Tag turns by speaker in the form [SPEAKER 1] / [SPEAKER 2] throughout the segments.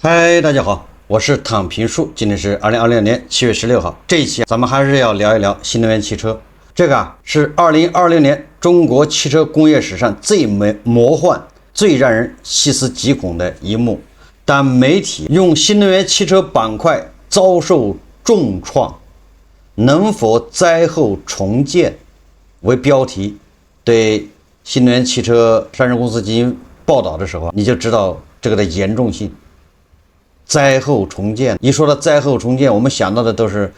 [SPEAKER 1] 嗨，大家好，我是躺平树，今天是2026年7月16号。这一期咱们还是要聊一聊新能源汽车。这个是2026年中国汽车工业史上最魔幻、最让人细思极恐的一幕。但媒体用新能源汽车板块遭受重创，能否灾后重建为标题，对新能源汽车上市公司进行报道的时候，你就知道这个的严重性。灾后重建，一说到灾后重建，我们想到的都是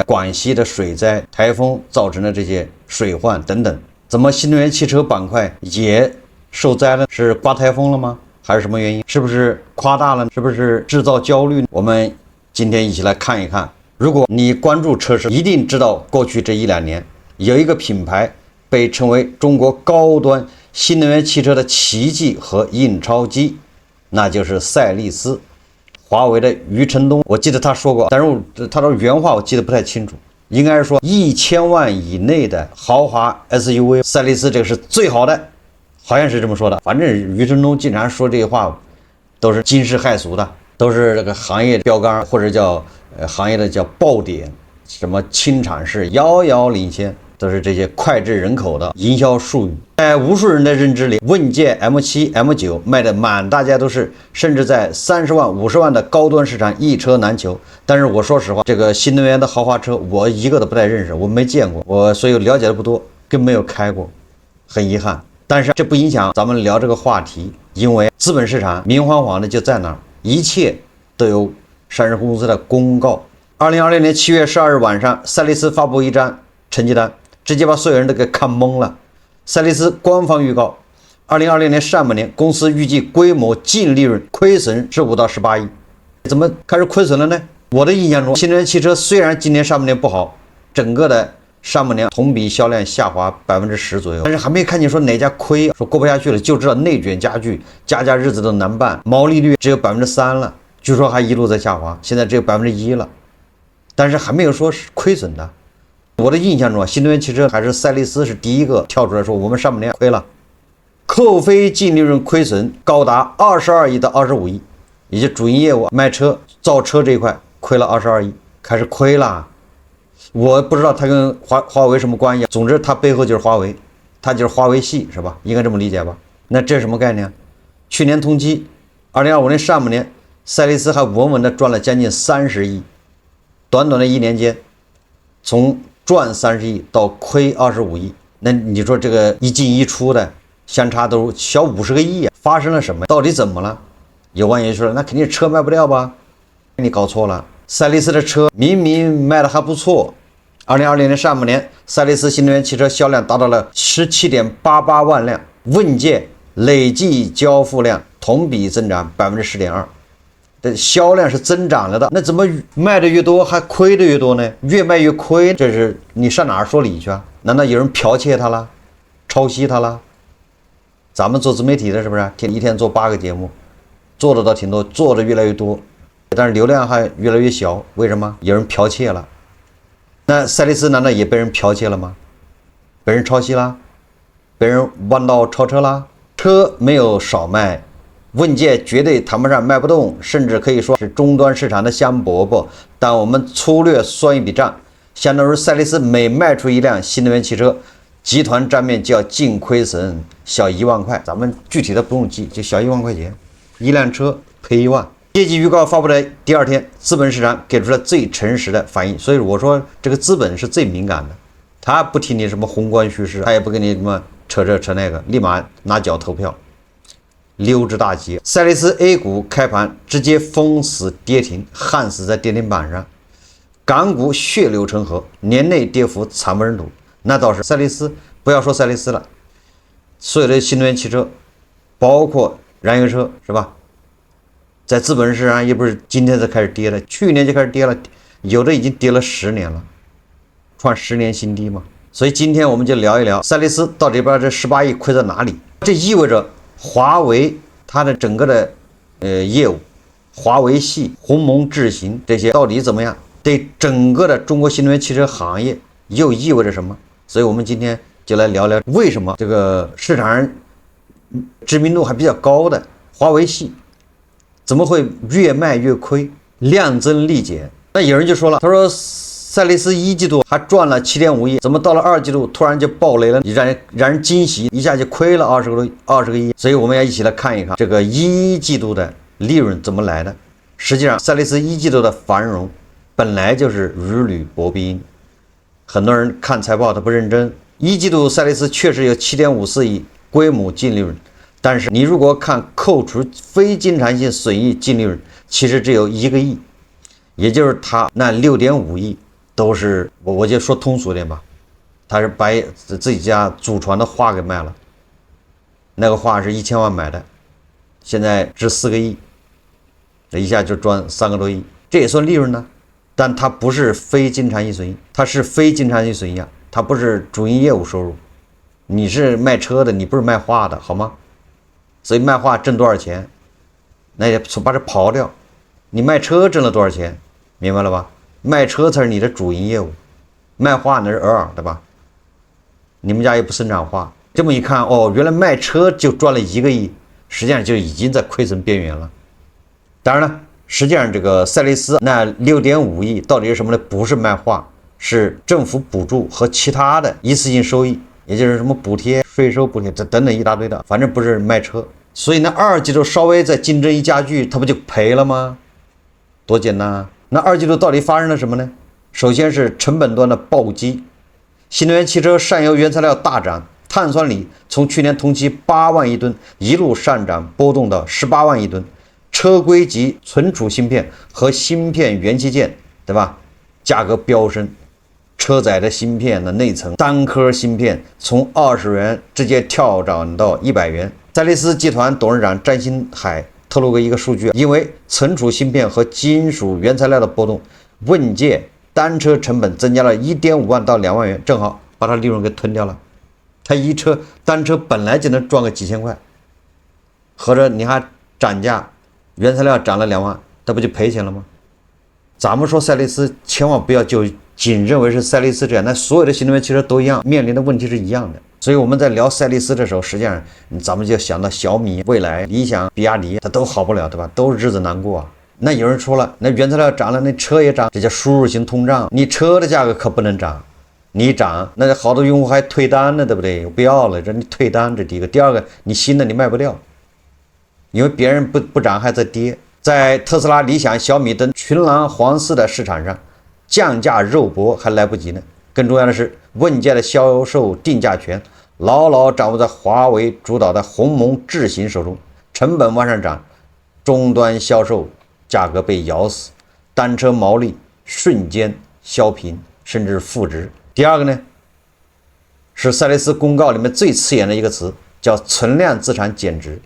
[SPEAKER 1] 广西的水灾、台风造成的这些水患等等。怎么新能源汽车板块也受灾了？是刮台风了吗？还是什么原因？是不是夸大了？是不是制造焦虑？我们今天一起来看一看。如果你关注车市，一定知道过去这1-2年有一个品牌被称为中国高端新能源汽车的奇迹和印钞机，那就是赛力斯。华为的余承东，我记得他说过，但是他的原话我记得不太清楚，应该是说1000万以内的豪华 SUV， 赛力斯这个是最好的，好像是这么说的。反正余承东经常说这些话，都是惊世骇俗的，都是这个行业标杆或者叫行业的叫爆点，什么轻产式遥遥领先，都是这些脍炙人口的营销术语。在无数人的认知里，问界 M7、M9 卖的满大街都是，甚至在30万、50万的高端市场一车难求。但是我说实话，这个新能源的豪华车我一个都不太认识，我没见过，所以了解的不多，更没有开过，很遗憾。但是这不影响咱们聊这个话题，因为资本市场明晃晃的就在那儿，一切都有上市公司的公告。2026年7月12日晚上，赛力斯发布一张成绩单，直接把所有人都给看懵了。赛力斯官方预告，2026年上半年公司预计规模净利润亏损15到18亿。怎么开始亏损了呢？我的印象中，新能源汽车虽然今年上半年不好，整个的上半年同比销量下滑10%左右，但是还没看见说哪家亏，说过不下去了，就知道内卷加剧，家日子都难办，毛利率只有3%了，据说还一路在下滑，现在只有1%了，但是还没有说是亏损的。我的印象中，新能源汽车还是赛力斯是第一个跳出来说我们上半年亏了，扣非净利润亏损高达22亿到25亿，也就主营业务卖车造车这一块亏了22亿，开始亏了。我不知道它跟华为什么关系，总之它背后就是华为，它就是华为系，是吧？应该这么理解吧？那这是什么概念？去年同期2025年上半年，赛力斯还稳稳的赚了将近30亿，短短的1年间，从赚30亿到亏25亿，那你说这个一进一出的相差都小50个亿啊！发生了什么？到底怎么了？有网友说那肯定车卖不掉吧？你搞错了，赛力斯的车明明卖的还不错。2020年上半年，赛力斯新能源汽车销量达到了17.88万辆，问界累计交付量同比增长10.2%。的销量是增长了的，那怎么卖的越多还亏的越多呢？越卖越亏，这是你上哪儿说理去啊？难道有人剽窃他了，抄袭他了？咱们做自媒体的是不是一天做8个节目，做的倒挺多，做的越来越多，但是流量还越来越小，为什么？有人剽窃了。那赛力斯难道也被人剽窃了吗？被人抄袭啦？被人弯道超车啦？车没有少卖，问界绝对谈不上卖不动，甚至可以说是终端市场的香饽饽。但我们粗略算一笔账，相当于赛力斯每卖出一辆新能源汽车，集团账面就要净亏损小1万块。咱们具体的不用记，就小1万块钱，一辆车赔1万。业绩预告发布的第2天，资本市场给出了最诚实的反应。所以我说这个资本是最敏感的，他不听你什么宏观叙事，他也不跟你什么扯那个，立马拿脚投票。溜之大吉，赛力斯 A 股开盘直接封死跌停，焊死在跌停板上，港股血流成河，年内跌幅惨不忍睹。那倒是赛力斯，不要说赛力斯了，所有的新能源汽车，包括燃油车，是吧？在资本市场也不是今天才开始跌的，去年就开始跌了，有的已经跌了10年了，创10年新低嘛。所以今天我们就聊一聊赛力斯到底把这18亿亏在哪里，这意味着华为它的整个的业务，华为系、鸿蒙智行这些到底怎么样？对整个的中国新能源汽车行业又意味着什么？所以我们今天就来聊聊为什么这个市场上知名度还比较高的华为系怎么会越卖越亏，量增利减？那有人就说了，他说赛力斯一季度还赚了7.5亿，怎么到了二季度突然就暴雷了，让人惊喜，一下就亏了20个亿。所以我们要一起来看一看这个一季度的利润怎么来的。实际上，赛力斯一季度的繁荣本来就是如履薄冰。很多人看财报他不认真，一季度赛力斯确实有7.54亿规模净利润，但是你如果看扣除非经常性损益净利润，其实只有1个亿，也就是他那6.5亿都是我就说通俗点吧，他是把自己家祖传的画给卖了，那个画是1000万买的，现在值4个亿，这一下就赚3个多亿，这也算利润呢。但它不是非经常性损益，它是非经常性损益啊，它不是主营业务收入。你是卖车的，你不是卖画的，好吗？所以卖画挣多少钱，那也把这刨掉。你卖车挣了多少钱，明白了吧？卖车才是你的主营业务，卖画那是偶尔的吧？你们家也不生产画，这么一看，哦，原来卖车就赚了1个亿，实际上就已经在亏损边缘了。当然了。实际上，这个赛力斯那6.5亿到底是什么呢？不是卖画，是政府补助和其他的一次性收益，也就是什么补贴、税收补贴这等等一大堆的，反正不是卖车。所以呢，二季度稍微再竞争一加剧，它不就赔了吗？多简单啊！那二季度到底发生了什么呢？首先是成本端的暴击，新能源汽车上游原材料大涨，碳酸锂从去年同期8万亿吨一路上涨波动到18万亿吨。车规级存储芯片和芯片元器件，对吧？价格飙升，车载的芯片的内层单颗芯片从20元直接跳涨到100元。赛力斯集团董事长詹星海透露过一个数据，因为存储芯片和金属原材料的波动，问界单车成本增加了1.5万到2万元，正好把它利润给吞掉了。他单车本来就能赚个几千块，合着你还涨价。原材料涨了2万，那不就赔钱了吗？咱们说赛力斯，千万不要就仅认为是赛力斯这样，那所有的新能源汽车都一样，面临的问题是一样的。所以我们在聊赛力斯的时候，实际上咱们就想到小米、蔚来、理想、比亚迪，它都好不了，对吧？都日子难过啊。那有人说了，那原材料涨了，那车也涨，这叫输入型通胀。你车的价格可不能涨，你涨，那好多用户还退单呢，对不对？不要了，让你退单，这第一个。第二个，你新的你卖不掉。因为别人不涨还在跌，在特斯拉、理想、小米等群狼环伺的市场上，降价肉搏还来不及呢。更重要的是，问界的销售定价权牢牢掌握在华为主导的鸿蒙智行手中，成本往上涨，终端销售价格被咬死，单车毛利瞬间削平，甚至负值。第二个呢，是赛力斯公告里面最刺眼的一个词，叫存量资产减值。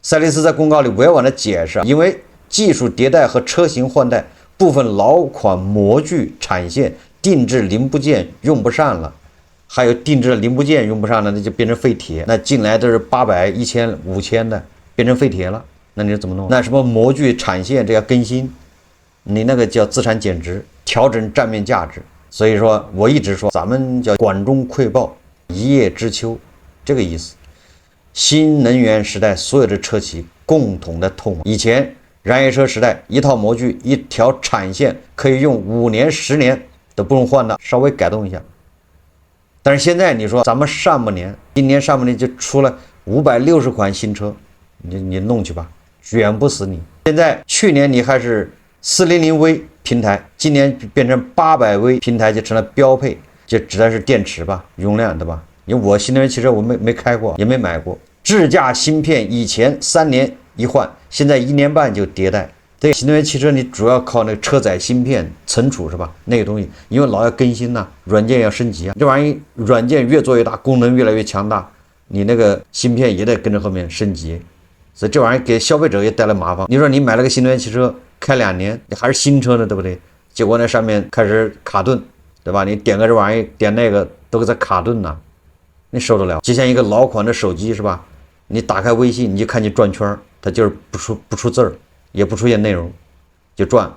[SPEAKER 1] 赛力斯在公告里委婉的解释，因为技术迭代和车型换代，部分老款模具产线定制零部件用不上了，还有定制的零部件用不上了，那就变成废铁，那进来都是800、1000、5000的，变成废铁了，那你怎么弄？那什么模具产线这要更新，你那个叫资产减值，调整账面价值。所以说我一直说，咱们叫管中窥豹，一叶知秋，这个意思。新能源时代所有的车企共同的痛。以前燃油车时代，一套模具一条产线可以用5年10年都不用换的，稍微改动一下。但是现在你说咱们今年上半年就出了560款新车，你弄去吧，卷不死你。现在去年你还是400V 平台，今年变成800V 平台就成了标配，就指的是电池吧，容量，对吧？因为我新能源汽车我没开过，也没买过。智驾芯片以前3年一换，现在1年半就迭代。对，新能源汽车你主要靠那个车载芯片存储是吧？那个东西，因为老要更新呐，软件要升级啊。这玩意软件越做越大，功能越来越强大，你那个芯片也得跟着后面升级。所以这玩意给消费者也带来麻烦。你说你买了个新能源汽车，开2年，你还是新车呢，对不对？结果那上面开始卡顿，对吧？你点个这玩意，点那个都给它卡顿呢。你受得了？就像一个老款的手机是吧？你打开微信，你就看见转圈，它就是不出字儿，也不出现内容，就转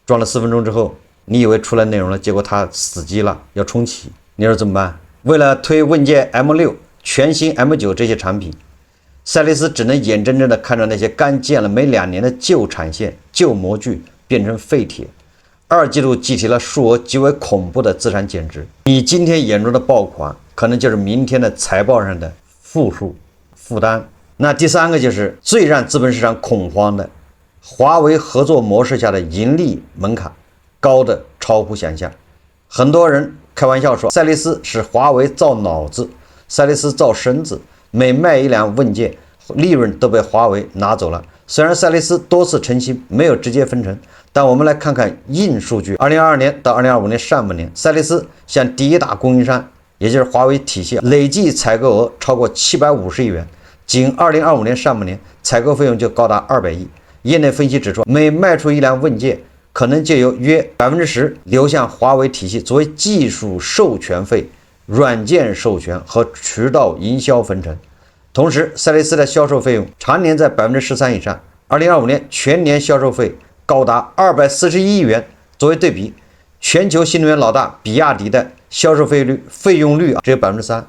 [SPEAKER 1] 了4分钟之后，你以为出来内容了，结果它死机了，要重启。你说怎么办？为了推问界 M6、全新 M9 这些产品，赛力斯只能眼睁睁地看着那些刚建了没2年的旧产线、旧模具变成废铁。2季度计提了数额极为恐怖的资产减值，你今天眼中的爆款，可能就是明天的财报上的负数负担。那第3个就是最让资本市场恐慌的，华为合作模式下的盈利门槛高的超乎想象。很多人开玩笑说，赛力斯是华为造脑子，赛力斯造身子，每卖一辆问界，利润都被华为拿走了。虽然赛力斯多次澄清没有直接分成，但我们来看看硬数据。2022年到2025年上半年，赛力斯向第一大供应商，也就是华为体系，累计采购额超过750亿元，仅2025年上半年采购费用就高达200亿。业内分析指出，每卖出一辆问界，可能就有约10%流向华为体系作为技术授权费、软件授权和渠道营销分成。同时，赛力斯的销售费用常年在13%以上，2025年全年销售费高达241亿元。作为对比，全球新能源老大比亚迪的销售费用率只有3%，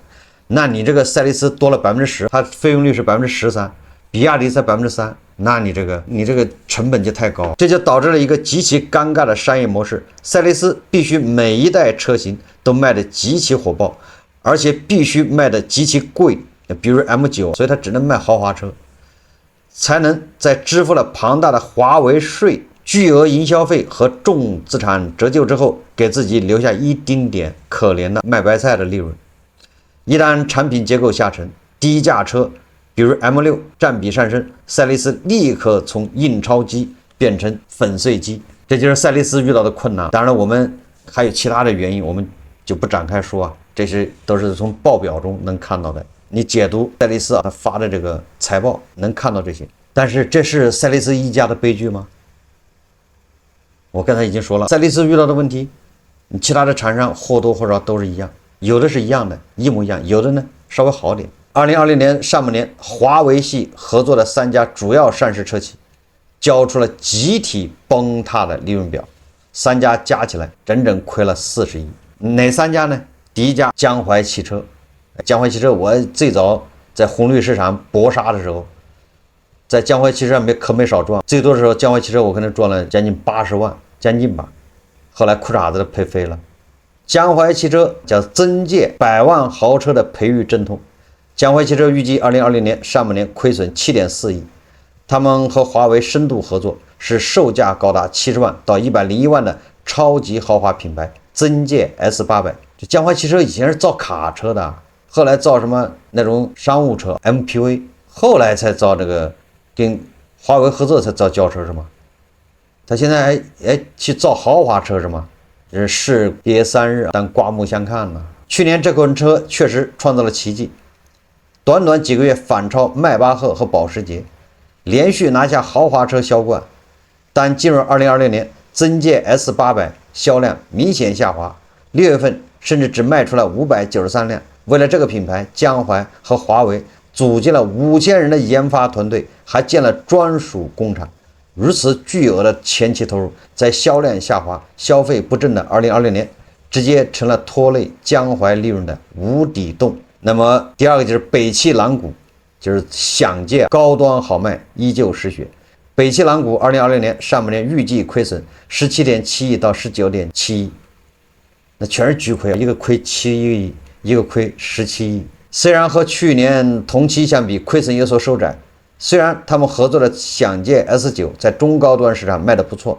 [SPEAKER 1] 那你这个赛力斯多了10%，它费用率是13%，比亚迪才3%，那你这个成本就太高，这就导致了一个极其尴尬的商业模式。赛力斯必须每一代车型都卖得极其火爆，而且必须卖得极其贵，比如 M9， 所以它只能卖豪华车，才能在支付了庞大的华为税、巨额营销费和重资产折旧之后，给自己留下一丁点可怜的卖白菜的利润。一旦产品结构下沉，低价车比如 M6 占比上升，赛力斯立刻从印钞机变成粉碎机，这就是赛力斯遇到的困难。当然我们还有其他的原因，我们就不展开说啊，这些都是从报表中能看到的。你解读赛力斯他发的这个财报能看到这些，但是这是赛力斯一家的悲剧吗？我刚才已经说了，赛力斯遇到的问题，其他的厂商或多或少都是一样，有的是一样的，一模一样，有的呢稍微好点。2020年上半年，华为系合作的3家主要上市车企交出了集体崩塌的利润表，3家加起来整整亏了40亿。哪3家呢？第一家江淮汽车。江淮汽车我最早在红绿市场搏杀的时候，在江淮汽车上可没少赚，最多的时候江淮汽车我可能赚了将近80万，将近吧，后来裤衩子都赔飞了。江淮汽车叫增界100万豪车的培育阵痛，江淮汽车预计2020年上半年亏损7.4亿。他们和华为深度合作，是售价高达70万到101万的超级豪华品牌增界 S800。这江淮汽车以前是造卡车的，后来造什么那种商务车 MPV， 后来才造这个跟华为合作才造轿车是吗？他现在还去造豪华车是吗？这是士别3日，但刮目相看呢。去年这款车确实创造了奇迹，短短几个月反超迈巴赫和保时捷，连续拿下豪华车销冠。但进入2026年，增界 S800 销量明显下滑，6月份甚至只卖出了593辆。为了这个品牌，江淮和华为组建了5000人的研发团队，还建了专属工厂。如此巨额的前期投入，在销量下滑、消费不振的2020年，直接成了拖累江淮利润的无底洞。那么第二个就是北汽蓝谷，就是享界高端好卖依旧失血。北汽蓝谷2020年上半年预计亏损17.7亿到19.7亿，那全是巨亏，一个亏7亿，一个亏17亿。虽然和去年同期相比亏损有所收窄，虽然他们合作的享界 S9 在中高端市场卖得不错，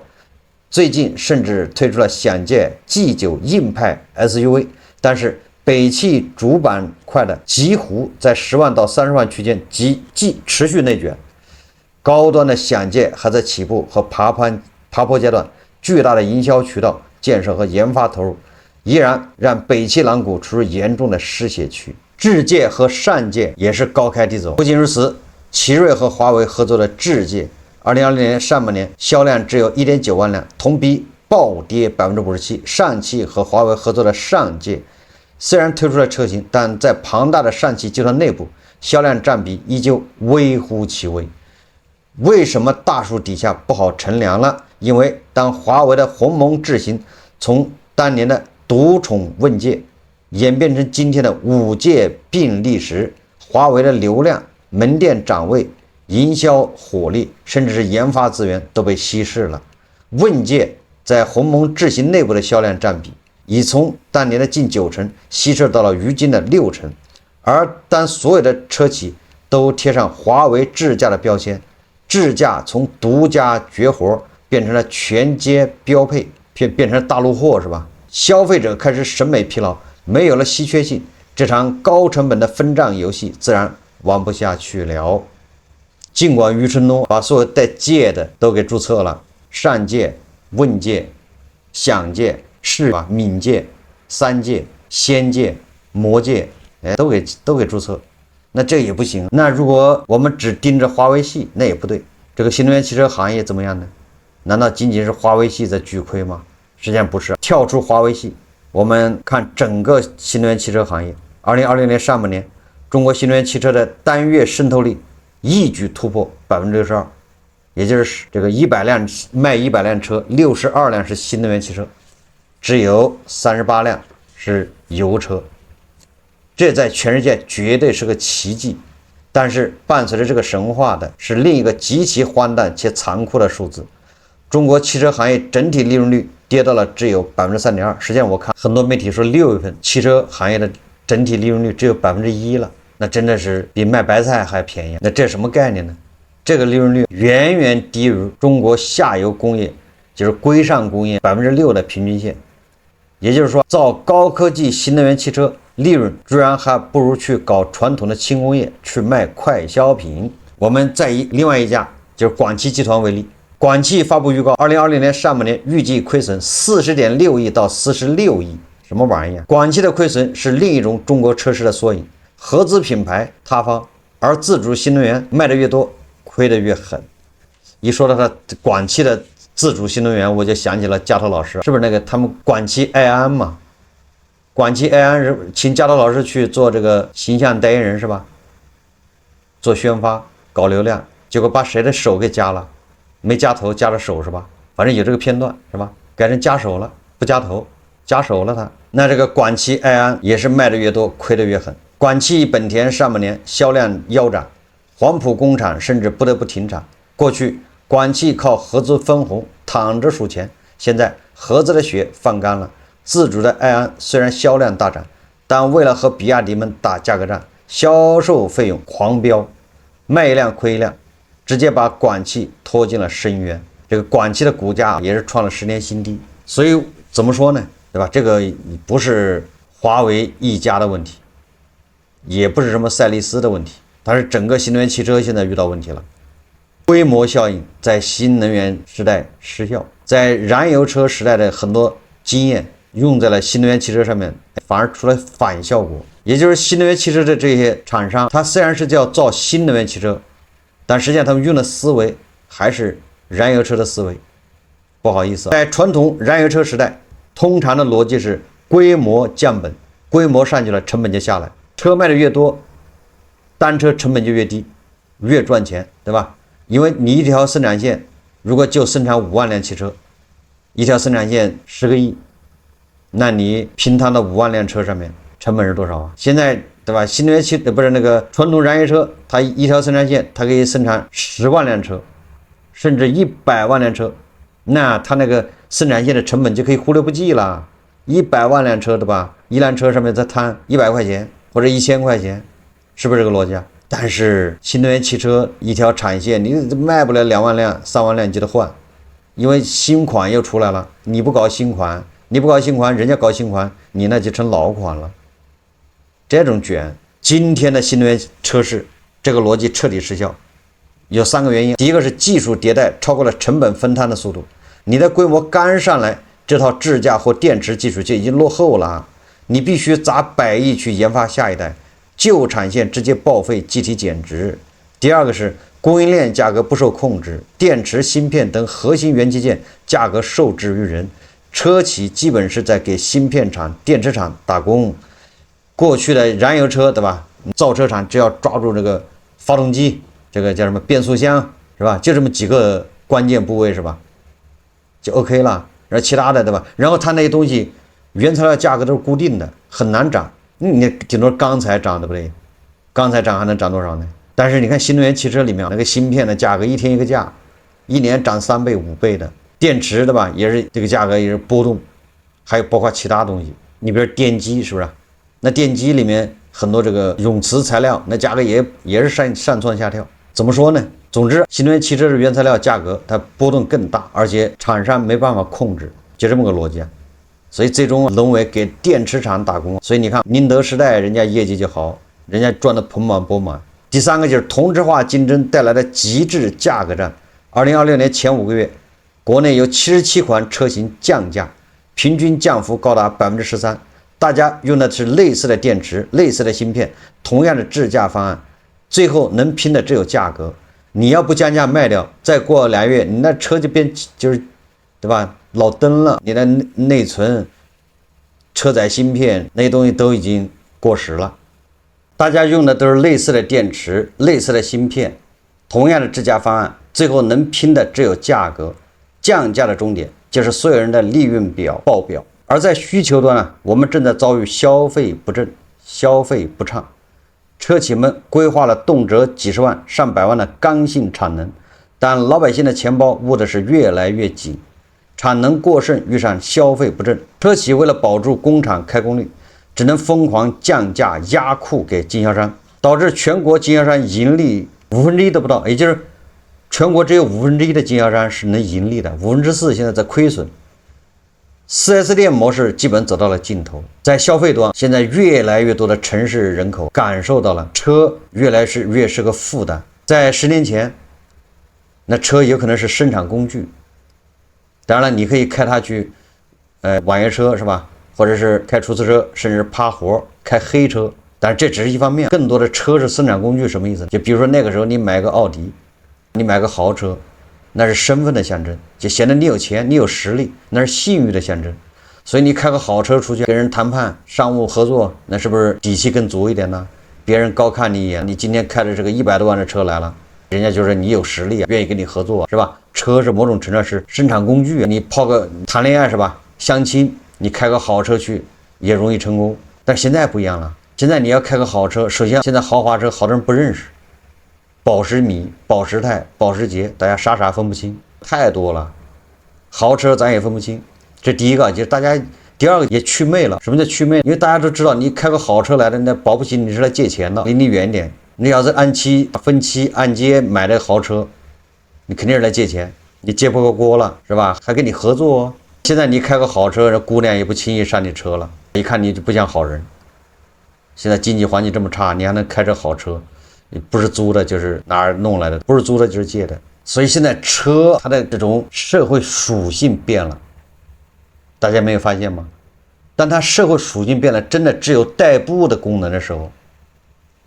[SPEAKER 1] 最近甚至推出了享界 G9 硬派 SUV， 但是北汽主板块的极狐在10万到30万区间持续内卷，高端的享界还在起步和爬坡阶段，巨大的营销渠道建设和研发投入依然让北汽蓝谷处于严重的失血区。智界和善界也是高开低走。不仅如此，奇瑞和华为合作的智界2020年上半年销量只有 1.9 万辆，同比暴跌 57%。上汽和华为合作的上界虽然推出了车型，但在庞大的上汽集团内部，销量占比依旧微乎其微。为什么大树底下不好乘凉了？因为当华为的鸿蒙智行从当年的独宠问界演变成今天的5界并立时，华为的流量门店掌位、营销火力，甚至是研发资源都被稀释了。问界在鸿蒙智行内部的销量占比已从当年的近90%稀释到了如今的60%。而当所有的车企都贴上华为智驾的标签，智驾从独家绝活变成了全街标配，变成大陆货，是吧？消费者开始审美疲劳，没有了稀缺性，这场高成本的分账游戏自然玩不下去了。尽管余承东把所有带界的都给注册了，上界、问界、享界、世敏界、三界、仙界、魔界，都给注册。那这也不行。那如果我们只盯着华为系，那也不对。这个新能源汽车行业怎么样呢？难道仅仅是华为系在巨亏吗？实际上不是。跳出华为系，我们看整个新能源汽车行业，2020年上半年，中国新能源汽车的单月渗透率一举突破62%，也就是这个100辆卖100辆车，62辆是新能源汽车，只有38辆是油车。这在全世界绝对是个奇迹，但是伴随着这个神话的是另一个极其荒诞且残酷的数字：中国汽车行业整体利润率跌到了只有3.2%。实际上，我看很多媒体说6月份汽车行业的整体利润率只有1%了，那真的是比卖白菜还便宜。那这什么概念呢？这个利润率远远低于中国下游工业，就是规上工业6%的平均线。也就是说，造高科技新能源汽车利润居然还不如去搞传统的轻工业，去卖快消品。我们再以另外一家就是广汽集团为例，广汽发布预告，2020年上半年预计亏损40.6亿到46亿，什么玩意儿？广汽的亏损是另一种中国车市的缩影，合资品牌塌方，而自主新能源卖的越多，亏得越狠。一说到它广汽的自主新能源，我就想起了加头老师，是不是那个他们广汽埃安嘛？广汽埃安是请加头老师去做这个形象代言人是吧？做宣发搞流量，结果把谁的手给加了，没加头加了手是吧？反正有这个片段是吧？改成加手了，不加头加手了他。那这个广汽埃安也是卖的越多亏得越狠。广汽本田上半年销量腰斩，黄埔工厂甚至不得不停产。过去广汽靠合资分红躺着数钱，现在合资的血放干了。自主的埃安虽然销量大涨，但为了和比亚迪们打价格战，销售费用狂飙，卖一辆亏一辆，直接把广汽拖进了深渊。这个广汽的股价也是创了10年新低。所以怎么说呢？对吧？这个不是华为一家的问题，也不是什么赛力斯的问题，它是整个新能源汽车现在遇到问题了。规模效应在新能源时代失效，在燃油车时代的很多经验用在了新能源汽车上面，反而出了反效果。也就是新能源汽车的这些厂商，它虽然是叫造新能源汽车，但实际上他们用的思维还是燃油车的思维。不好意思，在传统燃油车时代，通常的逻辑是规模降本，规模上去了，成本就下来，车卖的越多，单车成本就越低，越赚钱，对吧？因为你一条生产线如果就生产5万辆汽车，一条生产线10个亿，那你平摊到5万辆车上面成本是多少啊？现在对吧？新能源汽不是那个传统燃油车，它一条生产线它可以生产10万辆车，甚至100万辆车，那它那个生产线的成本就可以忽略不计了。100万辆车对吧？一辆车上面再摊100块钱或者1000块钱，是不是这个逻辑啊？但是新能源汽车一条产线你卖不了2万辆3万辆你就得换，因为新款又出来了，你不搞新款，人家搞新款，你那就成老款了。这种卷，今天的新能源车市这个逻辑彻底失效。有3个原因，第一个是技术迭代超过了成本分摊的速度，你的规模刚上来，这套智驾或电池技术就已经落后了，你必须砸100亿去研发下一代，旧产线直接报废集体减值。第二个是供应链价格不受控制，电池芯片等核心元器件价格受制于人，车企基本是在给芯片厂、电池厂打工。过去的燃油车对吧？造车厂只要抓住这个发动机，这个叫什么变速箱是吧？就这么几个关键部位是吧？就 OK 了。然后其他的对吧？然后它那些东西原材料价格都是固定的，很难涨。你顶多钢材涨对不对？钢材涨还能涨多少呢？但是你看新能源汽车里面那个芯片的价格一天一个价，一年涨3倍5倍的，电池对吧，也是这个价格也是波动，还有包括其他东西，你比如电机是不是？那电机里面很多这个永磁材料，那价格也是上蹿下跳。怎么说呢？总之，新能源汽车的原材料价格它波动更大，而且厂商没办法控制，就这么个逻辑啊。所以最终沦为给电池厂打工。所以你看宁德时代人家业绩就好，人家赚得盆满钵满。第三个就是同质化竞争带来的极致价格战。2026年前5个月，国内有77款车型降价，平均降幅高达13%。大家用的是类似的电池、类似的芯片，同样的制价方案，最后能拼的只有价格。你要不降价卖掉，再过2月，你那车就变就是，对吧？老登了，你的内存、车载芯片那些东西都已经过时了。大家用的都是类似的电池、类似的芯片，同样的制价方案，最后能拼的只有价格。降价的终点就是所有人的利润表爆表。而在需求端呢，我们正在遭遇消费不振、消费不畅。车企们规划了动辄几十万、上百万的刚性产能，但老百姓的钱包捂的是越来越紧。产能过剩遇上消费不振，车企为了保住工厂开工率，只能疯狂降价压库给经销商，导致全国经销商盈利1/5都不到，也就是全国只有1/5的经销商是能盈利的，4%现在在亏损。4S 店模式基本走到了尽头。在消费端，现在越来越多的城市人口感受到了车越来越是个负担。在10年前，那车有可能是生产工具，当然了，你可以开它去网约车是吧，或者是开出租车，甚至趴活开黑车，但是这只是一方面，更多的车是生产工具。什么意思？就比如说那个时候你买个奥迪，你买个豪车，那是身份的象征，就显得你有钱，你有实力，那是信誉的象征。所以你开个好车出去跟人谈判、商务合作，那是不是底气更足一点呢？别人高看你一眼，你今天开着这个100多万的车来了，人家就是你有实力啊，愿意跟你合作，是吧？车是某种程度上是生产工具，你泡个谈恋爱是吧？相亲，你开个好车去也容易成功。但现在不一样了，现在你要开个好车，首先现在豪华车好多人不认识，保时米、保时泰、保时捷，大家傻分不清，太多了。豪车咱也分不清，这第一个就是大家。第二个也祛魅了。什么叫祛魅？因为大家都知道，你开个好车来的，那保不齐你是来借钱的，离你远一点。你要是按期、分期、按揭买的豪车，你肯定是来借钱，你揭破个锅了，是吧？还跟你合作哦。现在你开个好车，这姑娘也不轻易上你车了，一看你就不像好人。现在经济环境这么差，你还能开着好车，你不是租的，就是哪儿弄来的，不是租的就是借的。所以现在车它的这种社会属性变了。大家没有发现吗？当它社会属性变了，真的只有代步的功能的时候，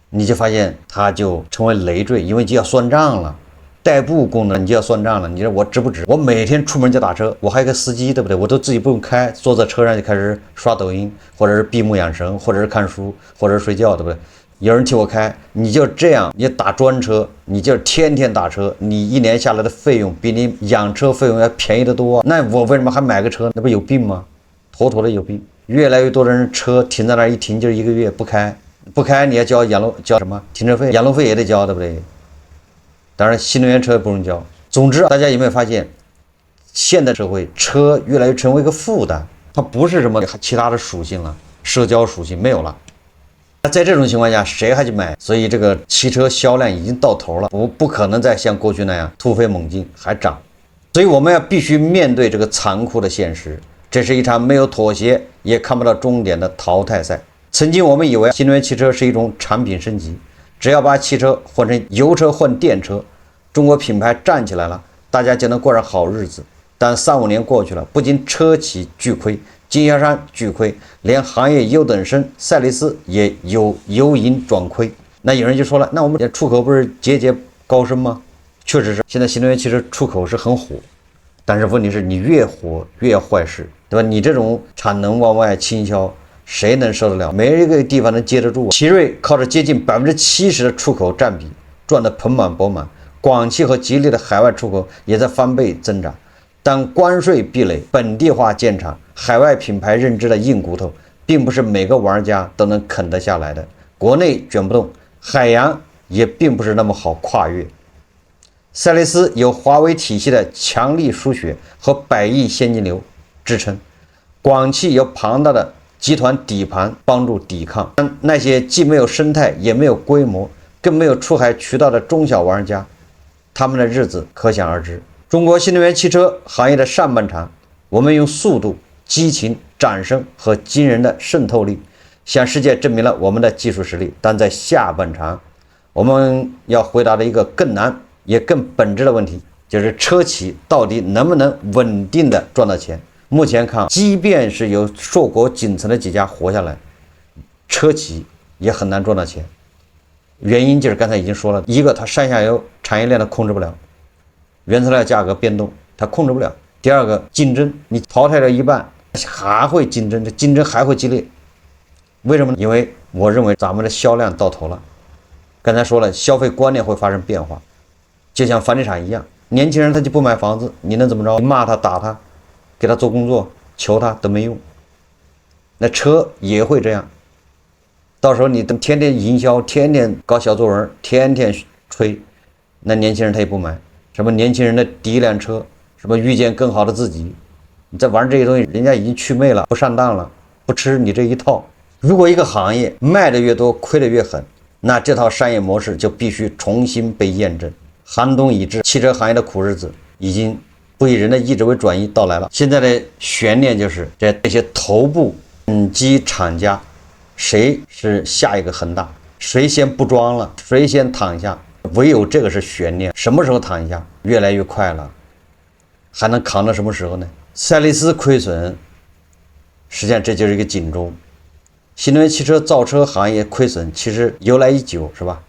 [SPEAKER 1] 你就发现它就成为累赘，因为就要算账了。代步功能你就要算账了，你说我值不值？我每天出门就打车，我还有个司机，对不对？我都自己不用开，坐在车上就开始刷抖音，或者是闭目养神，或者是看书，或者是睡觉，对不对？有人替我开，你就这样，你打专车，你就天天打车，你一年下来的费用比你养车费用要便宜得多。那我为什么还买个车？那不有病吗？妥妥的有病。越来越多的人车停在那儿一停就是1个月不开，不开你要交什么停车费，养路费也得交，对不对？当然新能源车也不用交。总之，大家有没有发现，现代社会车越来越成为一个负担，它不是什么其他的属性了，社交属性没有了。在这种情况下，谁还去买？所以这个汽车销量已经到头了，不可能再像过去那样突飞猛进还涨。所以我们必须面对这个残酷的现实，这是一场没有妥协也看不到终点的淘汰赛。曾经我们以为新能源汽车是一种产品升级，只要把汽车换成油车换电车，中国品牌站起来了，大家就能过上好日子。但3-5年过去了，不仅车企巨亏，经销商巨亏，连行业优等生赛力斯也由盈转亏。那有人就说了，那我们出口不是节节高升吗？确实是，现在新能源汽车出口是很火，但是问题是你越火越坏事，对吧？你这种产能往外倾销，谁能受得了？没一个地方能接得住。奇瑞靠着接近70%的出口占比，赚得盆满钵满。广汽和吉利的海外出口也在翻倍增长。但关税壁垒、本地化建厂、海外品牌认知的硬骨头，并不是每个玩家都能啃得下来的。国内卷不动，海洋也并不是那么好跨越。赛力斯有华为体系的强力输血和100亿现金流支撑，广汽有庞大的集团底盘帮助抵抗那些既没有生态也没有规模更没有出海渠道的中小玩家，他们的日子可想而知。中国新能源汽车行业的上半场，我们用速度、激情、掌声和惊人的渗透力向世界证明了我们的技术实力。但在下半场，我们要回答的一个更难也更本质的问题，就是车企到底能不能稳定的赚到钱。目前看，即便是有硕果仅存的几家活下来，车企也很难赚到钱。原因就是刚才已经说了，一个它上下游产业链它控制不了，原材料价格变动它控制不了。第二个，竞争，你淘汰了一半还会竞争，这竞争还会激烈。为什么呢？因为我认为咱们的销量到头了。刚才说了，消费观念会发生变化，就像房地产一样，年轻人他就不买房子，你能怎么着？你骂他、打他，给他做工作、求他都没用。那车也会这样，到时候你天天营销，天天搞小作文，天天吹，那年轻人他也不买。什么年轻人的第一辆车，什么遇见更好的自己，你在玩这些东西，人家已经祛魅了，不上当了，不吃你这一套。如果一个行业卖的越多，亏得越狠，那这套商业模式就必须重新被验证。寒冬已至，汽车行业的苦日子已经不以人的意志为转移到来了。现在的悬念就是这些头部机厂家，谁是下一个恒大？谁先不装了？谁先躺下？唯有这个是悬念。什么时候躺下？越来越快了，还能扛到什么时候呢？赛力斯亏损，实际上这就是一个警钟。新能源汽车造车行业亏损其实由来已久，是吧？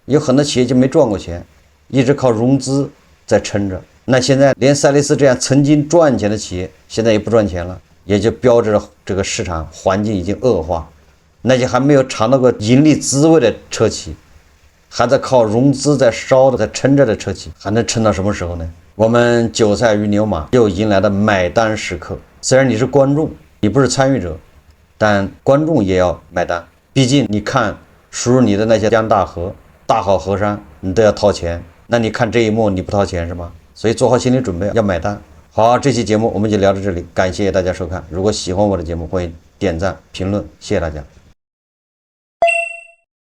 [SPEAKER 1] 有很多企业就没赚过钱，一直靠融资在撑着。那现在连赛力斯这样曾经赚钱的企业，现在也不赚钱了，也就标志着这个市场环境已经恶化。那些还没有尝到过盈利滋味的车企，还在靠融资在烧的、在撑着的车企，还能撑到什么时候呢？我们韭菜与牛马又迎来了买单时刻。虽然你是观众，你不是参与者，但观众也要买单。毕竟你看输入你的那些江大河、大好河山，你都要掏钱。那你看这一幕你不掏钱是吗？所以做好心理准备，要买单。好，这期节目我们就聊到这里，感谢大家收看。如果喜欢我的节目，欢迎点赞、评论，谢谢大家。